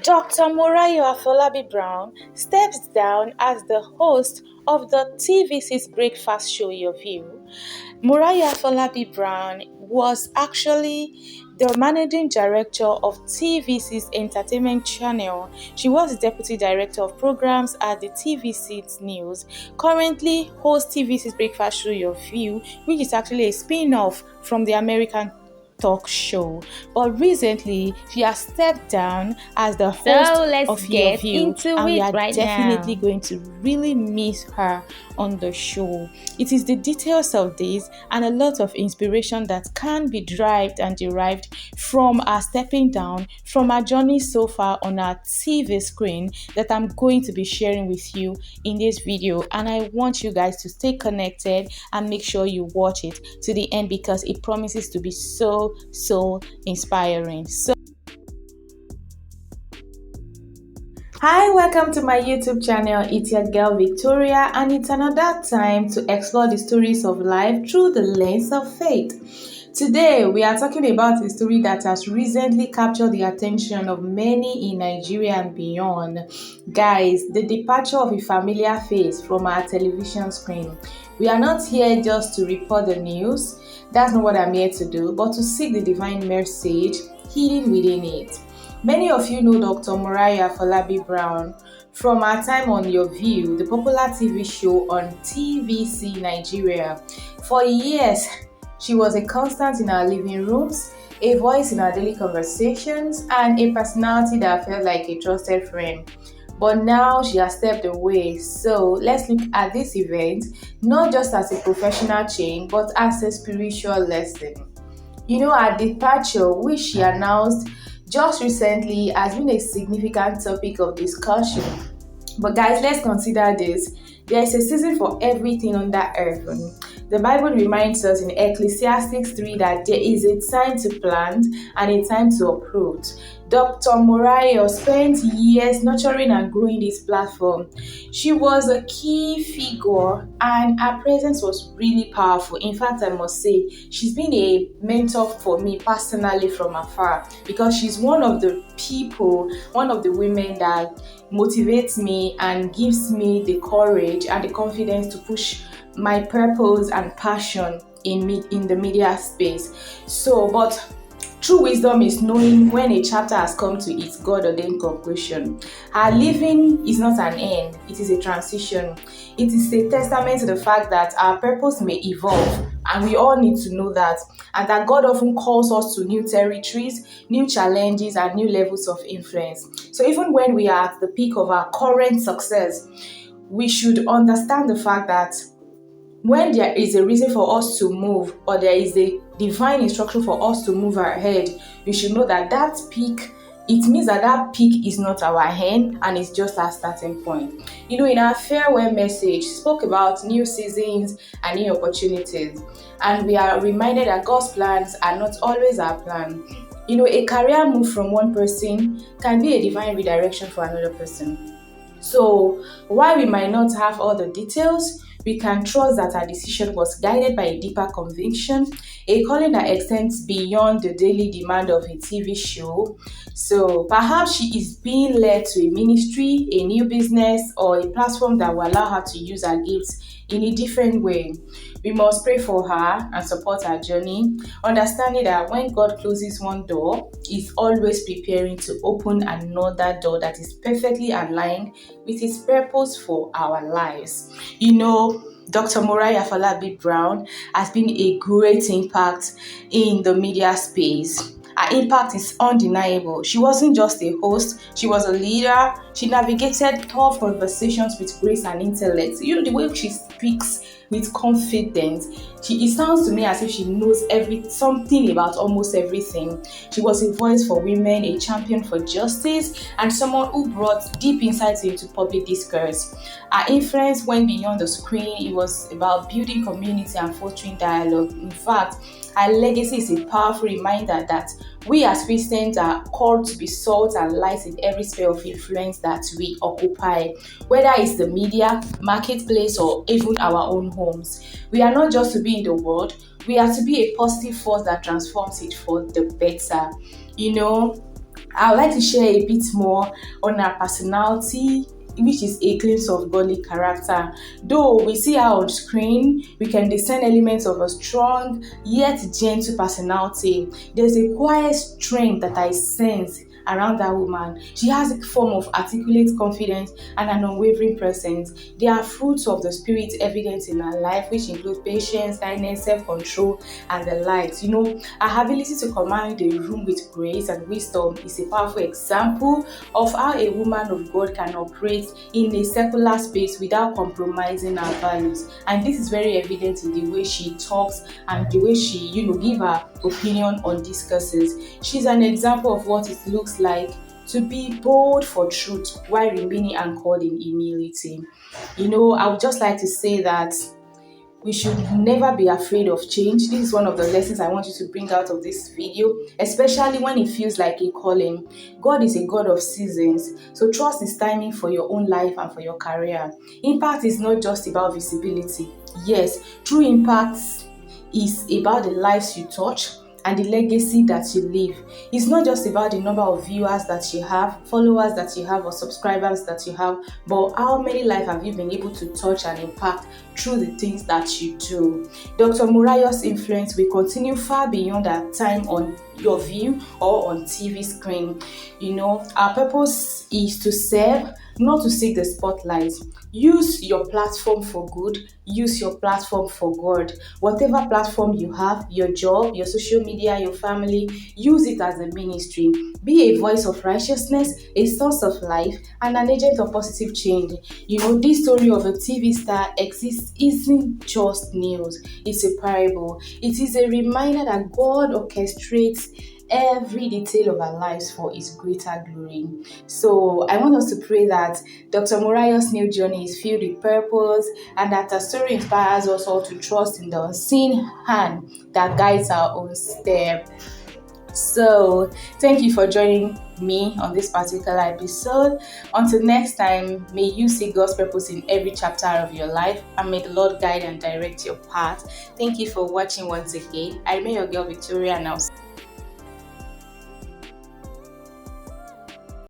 Dr. Morayo Afolabi-Brown steps down as the host of the TVC's breakfast show Your View. Morayo Afolabi-Brown was actually the managing director of TVC's entertainment channel. She was the deputy director of programs at the TVC News. Currently hosts TVC's breakfast show Your View, which is actually a spin-off from the American talk show, but recently she has stepped down as the host of Your View, and we are definitely going to really miss her on the show. It is the details of this and a lot of inspiration that can be derived from our stepping down, from our journey so far on our TV screen, that I'm going to be sharing with you in this video, and I want you guys to stay connected and make sure you watch it to the end because it promises to be so inspiring. Hi, welcome to my YouTube channel. It's your girl Victoria, and it's another time to explore the stories of life through the lens of faith. Today we are talking about a story that has recently captured the attention of many in Nigeria and beyond. Guys, the departure of a familiar face from our television screen. We are not here just to report the news. That's not what I'm here to do, but to seek the divine message hidden within it. Many of you know Dr. Morayo Afolabi-Brown from our time on Your View, the popular TV show on TVC Nigeria. For years, she was a constant in our living rooms, a voice in our daily conversations, and a personality that felt like a trusted friend. But now she has stepped away. So let's look at this event not just as a professional change, but as a spiritual lesson. You know, her departure, which she announced just recently, has been a significant topic of discussion. But guys, let's consider this. There is a season for everything under heaven. The Bible reminds us in Ecclesiastes 3 that there is a time to plant and a time to uproot. Dr. Morayo spent years nurturing and growing this platform. She was a key figure and her presence was really powerful. In fact, I must say, she's been a mentor for me personally from afar because she's one of the people, one of the women that motivates me and gives me the courage and the confidence to push my purpose and passion in the media space. But true wisdom is knowing when a chapter has come to its God-ordained conclusion. Her living is not an end, it is a transition. It is a testament to the fact that our purpose may evolve, and we all need to know that, and that God often calls us to new territories, new challenges, and new levels of influence. So even when we are at the peak of our current success, we should understand the fact that when there is a reason for us to move, or there is a divine instruction for us to move ahead, we should know that that peak, it means that that peak is not our end and it's just our starting point. You know, in our farewell message, spoke about new seasons and new opportunities, and we are reminded that God's plans are not always our plan. You know, a career move from one person can be a divine redirection for another person. So while we might not have all the details, we can trust that our decision was guided by a deeper conviction, a calling that extends beyond the daily demand of a TV show. So perhaps she is being led to a ministry, a new business, or a platform that will allow her to use her gifts in a different way. We must pray for her and support her journey, understanding that when God closes one door, He's always preparing to open another door that is perfectly aligned with His purpose for our lives. You know, Dr. Morayo Afolabi-Brown has been a great impact in the media space. Her impact is undeniable. She wasn't just a host, she was a leader. She navigated tough conversations with grace and intellect. You know, the way she speaks with confidence, it sounds to me as if she knows something about almost everything. She was a voice for women, a champion for justice, and someone who brought deep insights into public discourse. Her influence went beyond the screen. It was about building community and fostering dialogue. In fact, her legacy is a powerful reminder that we as Christians are called to be salt and light in every sphere of influence that we occupy, whether it's the media, marketplace, or even our own homes. We are not just to be in the world, we are to be a positive force that transforms it for the better. You know, I would like to share a bit more on her personality, which is a glimpse of godly character. Though we see her on screen, we can discern elements of a strong yet gentle personality. There's a quiet strength that I sense around that woman. She has a form of articulate confidence and an unwavering presence. There are fruits of the spirit evident in her life, which include patience, kindness, self-control, and the likes. Her ability to command the room with grace and wisdom is a powerful example of how a woman of God can operate in a secular space without compromising her values. And this is very evident in the way she talks and the way she, give her opinion on discussions. She's an example of what it looks like to be bold for truth while remaining anchored in humility. I would just like to say that we should never be afraid of change. This is one of the lessons I want you to bring out of this video, especially when it feels like a calling. God is a God of seasons, so trust His timing for your own life and for your career. Impact is not just about visibility. Yes, true impact is about the lives you touch and the legacy that you leave. It's not just about the number of viewers that you have, followers that you have, or subscribers that you have, but how many lives have you been able to touch and impact through the things that you do. Dr. Morayo's influence will continue far beyond our time on your view or on TV screen. Our purpose is to serve, not to seek the spotlight. Use your platform for good. Use your platform for God. Whatever platform you have, your job, your social media, your family, use it as a ministry. Be a voice of righteousness, a source of life, and an agent of positive change. This story of a TV star isn't just news. It's a parable. It is a reminder that God orchestrates every detail of our lives for His greater glory. So I want us to pray that Dr. Morayo's new journey is filled with purpose and that her story inspires us all to trust in the unseen hand that guides our own step. So thank you for joining me on this particular episode. Until next time, may you see God's purpose in every chapter of your life, and may the Lord guide and direct your path. Thank you for watching once again. I remain your girl Victoria now.